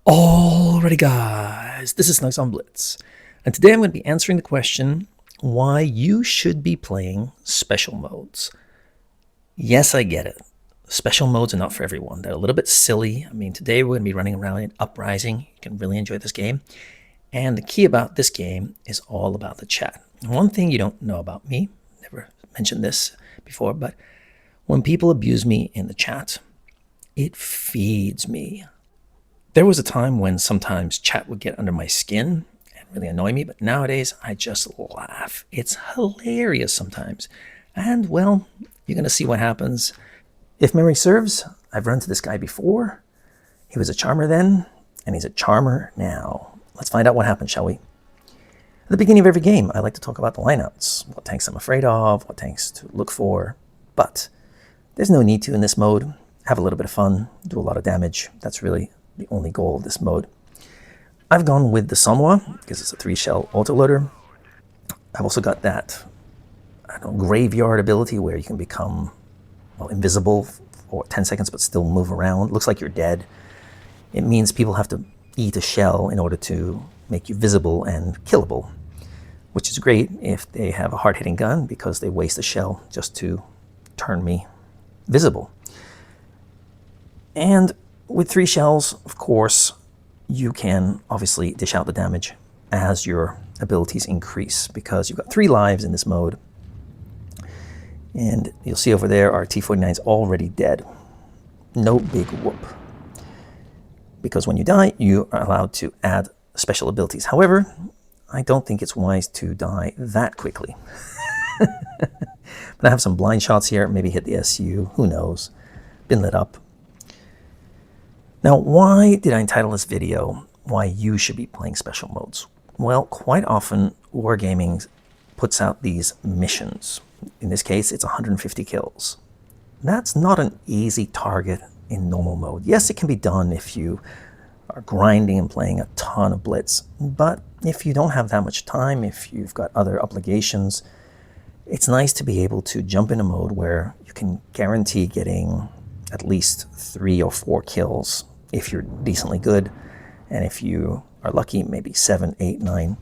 Alrighty guys, this is Snugsonblitz, and today I'm going to be answering the question why you should be playing special modes. Yes, I get it. Special modes are not for everyone. They're a little bit silly. I mean, today we're going to be running around in Uprising. You can really enjoy this game. And the key about this game is all about the chat. One thing you don't know about me, never mentioned this before, but when people abuse me in the chat, it feeds me. There was a time when sometimes chat would get under my skin and really annoy me, but nowadays I just laugh. It's hilarious sometimes. And well, you're going to see what happens. If memory serves, I've run into this guy before. He was a charmer then, and he's a charmer now. Let's find out what happened, shall we? At the beginning of every game, I like to talk about the lineouts, what tanks I'm afraid of, what tanks to look for, but there's no need to in this mode. Have a little bit of fun, do a lot of damage. That's really the only goal of this mode. I've gone with the Somwa because it's a 3-shell autoloader. I've also got that graveyard ability where you can become invisible for 10 seconds but still move around. Looks like you're dead. It means people have to eat a shell in order to make you visible and killable, which is great if they have a hard-hitting gun because they waste a shell just to turn me visible. And with 3 shells, of course, you can obviously dish out the damage as your abilities increase because you've got 3 lives in this mode. And you'll see over there our T-49 is already dead. No big whoop. Because when you die, you are allowed to add special abilities. However, I don't think it's wise to die that quickly. But I have some blind shots here, maybe hit the SU, who knows. Been lit up. Now, why did I entitle this video, Why You Should Be Playing Special Modes? Well, quite often, Wargaming puts out these missions. In this case, it's 150 kills. That's not an easy target in normal mode. Yes, it can be done if you are grinding and playing a ton of Blitz, but if you don't have that much time, if you've got other obligations, it's nice to be able to jump in a mode where you can guarantee getting at least 3 or 4 kills if you're decently good, and if you are lucky, maybe 7, 8, 9.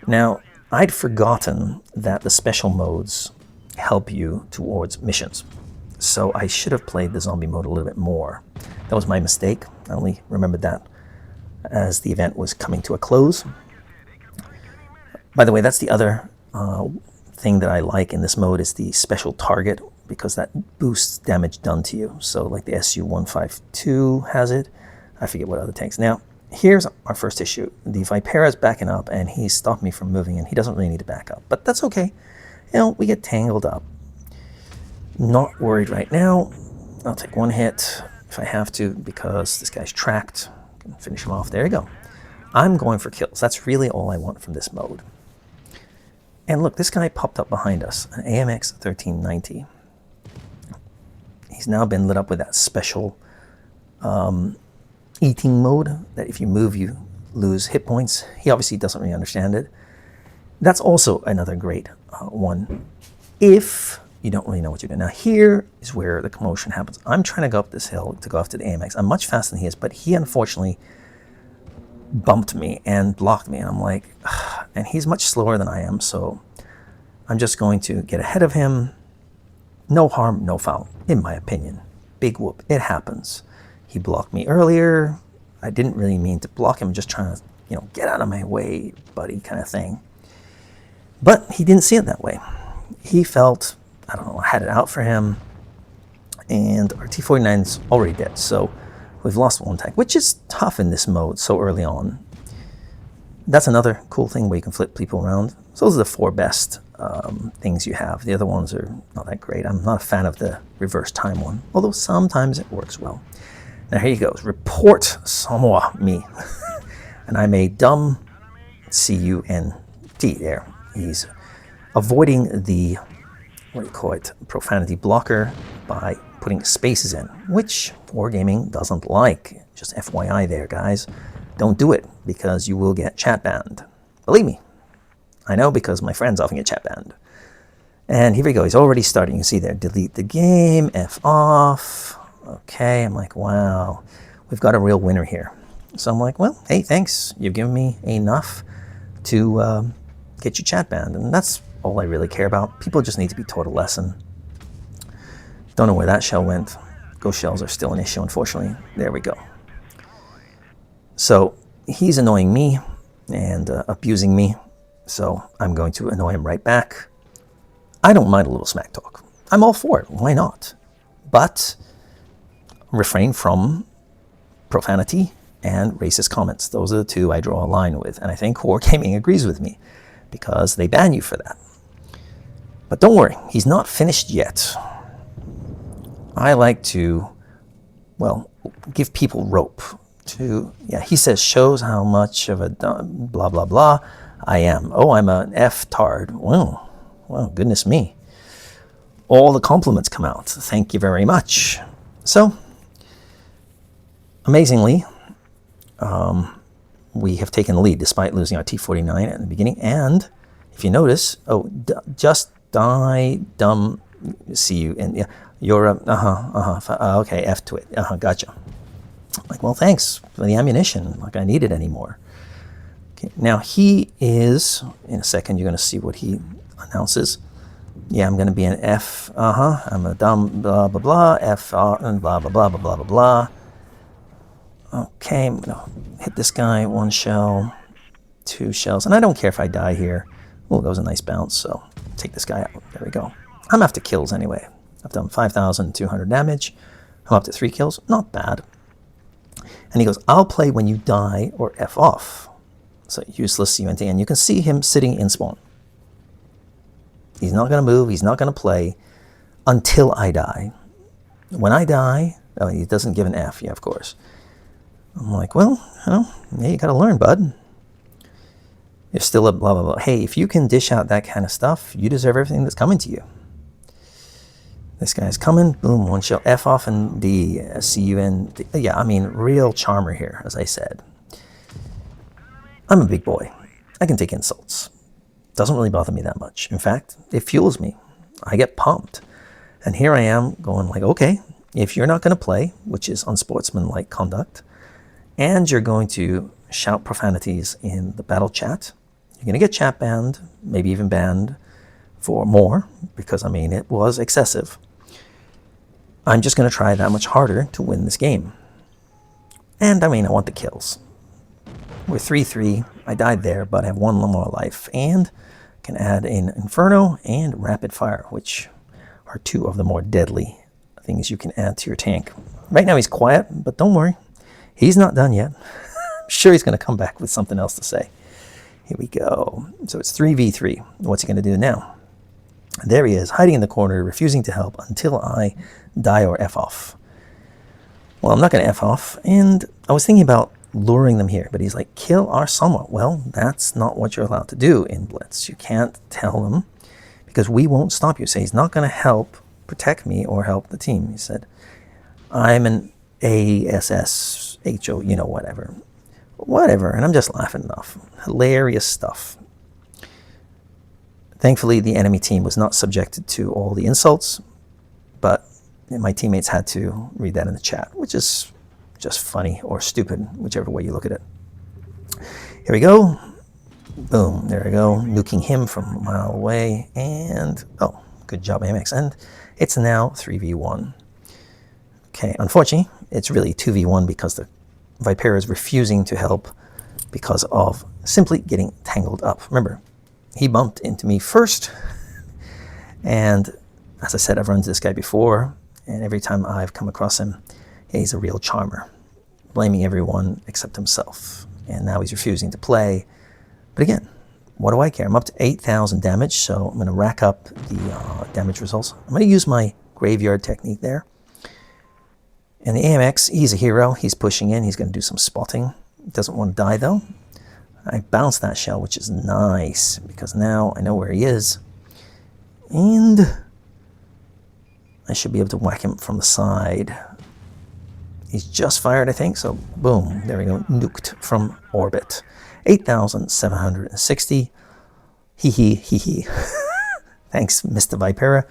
Now, I'd forgotten that the special modes help you towards missions, so I should have played the zombie mode a little bit more. That was my mistake. I only remembered that as the event was coming to a close. By the way, that's the other thing that I like in this mode is the special target, because that boosts damage done to you. So like the SU-152 has it. I forget what other tanks. Now, here's our first issue. The Vipera's backing up, and he stopped me from moving, and he doesn't really need to back up. But that's okay. You know, we get tangled up. Not worried right now. I'll take 1 hit if I have to, because this guy's tracked. I can finish him off. There you go. I'm going for kills. That's really all I want from this mode. And look, this guy popped up behind us, an AMX 1390. He's now been lit up with that special eating mode, that if you move, you lose hit points. He obviously doesn't really understand it. That's also another great one, if you don't really know what you're doing. Now, here is where the commotion happens. I'm trying to go up this hill to go after the AMX. I'm much faster than he is, but he unfortunately bumped me and blocked me. And I'm like, ugh. And he's much slower than I am, so I'm just going to get ahead of him. No harm, no foul, in my opinion. Big whoop, it happens. He blocked me earlier. I didn't really mean to block him, just trying to, get out of my way, buddy, kind of thing. But he didn't see it that way. He felt, I don't know, I had it out for him. And our T-49's already dead, so we've lost 1 tank, which is tough in this mode so early on. That's another cool thing where you can flip people around. So those are the 4 best things you have. The other ones are not that great. I'm not a fan of the reverse time one, although sometimes it works well. Now here he goes. Report Somwa me. And I'm a dumb C-U-N-T there. He's avoiding the, profanity blocker by putting spaces in, which Wargaming doesn't like. Just FYI there, guys. Don't do it, because you will get chat banned. Believe me. I know, because my friends often get chat banned. And here we go. He's already starting. You can see there, delete the game, F off. Okay, I'm like, wow. We've got a real winner here. So I'm like, well, hey, thanks. You've given me enough to get your chat banned. And that's all I really care about. People just need to be taught a lesson. Don't know where that shell went. Ghost shells are still an issue, unfortunately. There we go. So he's annoying me and abusing me. So I'm going to annoy him right back. I don't mind a little smack talk. I'm all for it. Why not? But refrain from profanity and racist comments. Those are the two I draw a line with. And I think Core Gaming agrees with me because they ban you for that. But don't worry, he's not finished yet. I like to, well, give people rope to, yeah, he says, shows how much of a blah, blah, blah I am. Oh, I'm an F-tard. Well, goodness me. All the compliments come out. Thank you very much. So, amazingly, we have taken the lead despite losing our T49 at the beginning. And if you notice, just die, dumb, see you, and yeah, you're a, okay, F to it, gotcha. Like, well, thanks for the ammunition, like I need it anymore. Okay, now he is, in a second, you're going to see what he announces. Yeah, I'm going to be an F, I'm a dumb, blah, blah, blah, F, and blah, blah, blah, blah, blah, blah, blah. Okay, I'm going to hit this guy, 1 shell, 2 shells, and I don't care if I die here. Oh, that was a nice bounce, so take this guy out. There we go. I'm after kills anyway. I've done 5,200 damage. I'm up to 3 kills. Not bad. And he goes, I'll play when you die or F off. So useless UNT. And you can see him sitting in spawn. He's not going to move. He's not going to play until I die. When I die, oh, he doesn't give an F. Yeah, of course. I'm like, well, yeah, you got to learn, bud. You're still a blah, blah, blah. Hey, if you can dish out that kind of stuff, you deserve everything that's coming to you. This guy's coming. Boom, 1 shell. F off and D. C-U-N-D. Yeah, I mean, real charmer here, as I said. I'm a big boy. I can take insults. Doesn't really bother me that much. In fact, it fuels me. I get pumped. And here I am going like, okay, if you're not going to play, which is unsportsmanlike conduct, and you're going to shout profanities in the battle chat, you're going to get chat banned, maybe even banned for more, because, I mean, it was excessive. I'm just going to try that much harder to win this game. And, I mean, I want the kills. We're 3-3. I died there, but I have 1 more life. And can add in Inferno and Rapid Fire, which are 2 of the more deadly things you can add to your tank. Right now he's quiet, but don't worry. He's not done yet. I'm sure he's going to come back with something else to say. Here we go. So it's 3v3. What's he going to do now? There he is, hiding in the corner, refusing to help until I die or F off. Well, I'm not going to F off, and I was thinking about luring them here, but he's like, kill our Somewhat. Well, that's not what you're allowed to do in Blitz. You can't tell them, because we won't stop you. Say he's not going to help protect me or help the team. He said, I'm an ASSHO, whatever. Whatever, and I'm just laughing it off. Hilarious stuff. Thankfully, the enemy team was not subjected to all the insults, but my teammates had to read that in the chat, which is just funny or stupid, whichever way you look at it. Here we go. Boom, there we go. Nuking him from a mile away, and, oh, good job, Amex. And it's now 3v1. Okay, unfortunately, it's really 2v1 because the Vipera is refusing to help because of simply getting tangled up. Remember, he bumped into me first, and as I said, I've run into this guy before, and every time I've come across him, he's a real charmer, blaming everyone except himself. And now he's refusing to play. But again, what do I care? I'm up to 8,000 damage, so I'm going to rack up the damage results. I'm going to use my graveyard technique there. And the AMX, he's a hero. He's pushing in. He's going to do some spotting. Doesn't want to die, though. I bounced that shell, which is nice, because now I know where he is. And I should be able to whack him from the side. He's just fired, I think, so boom, there we go, nuked from orbit. 8,760. Hee hee hee hee. Thanks, Mr. Vipera. I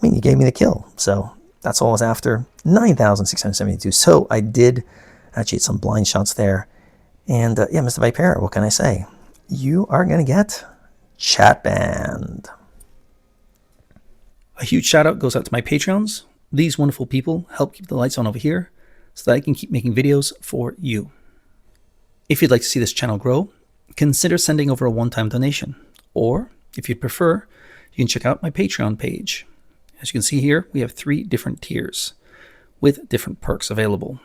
mean, you gave me the kill, so that's all I was after. 9,672. So I did actually hit some blind shots there, And yeah, Mr. Vipera, what can I say? You are going to get chat banned. A huge shout out goes out to my Patreons. These wonderful people help keep the lights on over here so that I can keep making videos for you. If you'd like to see this channel grow, consider sending over a one-time donation. Or, if you'd prefer, you can check out my Patreon page. As you can see here, we have 3 different tiers with different perks available.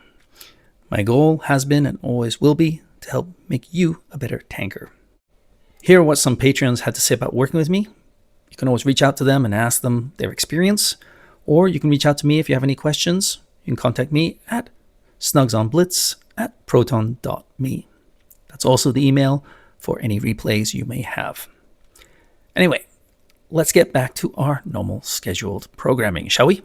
My goal has been and always will be to help make you a better tanker. Here are what some Patreons had to say about working with me. You can always reach out to them and ask them their experience, or you can reach out to me if you have any questions. You can contact me at snugsonblitz@proton.me. That's also the email for any replays you may have. Anyway, let's get back to our normal scheduled programming, shall we?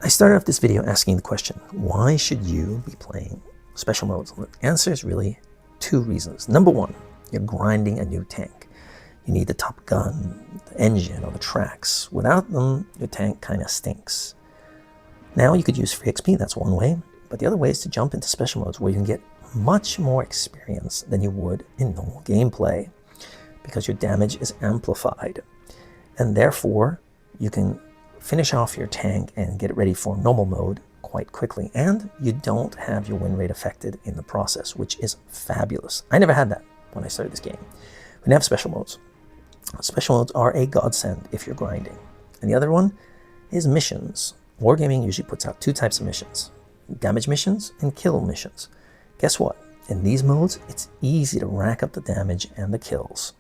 I started off this video asking the question, why should you be playing special modes? The answer is really 2 reasons. Number 1, you're grinding a new tank. You need the top gun, the engine, or the tracks. Without them, your tank kind of stinks. Now you could use free XP, that's one way, but the other way is to jump into special modes where you can get much more experience than you would in normal gameplay, because your damage is amplified, and therefore you can finish off your tank and get it ready for normal mode quite quickly, and you don't have your win rate affected in the process, which is fabulous. I never had that when I started this game. We didn't have special modes. Special modes are a godsend if you're grinding. And the other one is missions. Wargaming usually puts out 2 types of missions: damage missions and kill missions. Guess what? In these modes, it's easy to rack up the damage and the kills.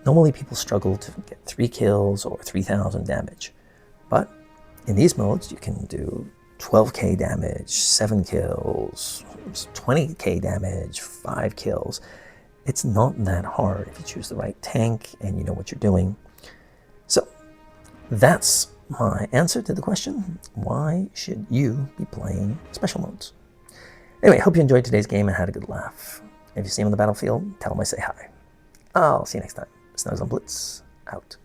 Normally people struggle to get 3 kills or 3,000 damage. But in these modes, you can do 12k damage, 7 kills, 20k damage, 5 kills. It's not that hard if you choose the right tank and you know what you're doing. So that's my answer to the question, why should you be playing special modes? Anyway, I hope you enjoyed today's game and had a good laugh. If you see him on the battlefield, tell him I say hi. I'll see you next time. Snugsonblitz, out.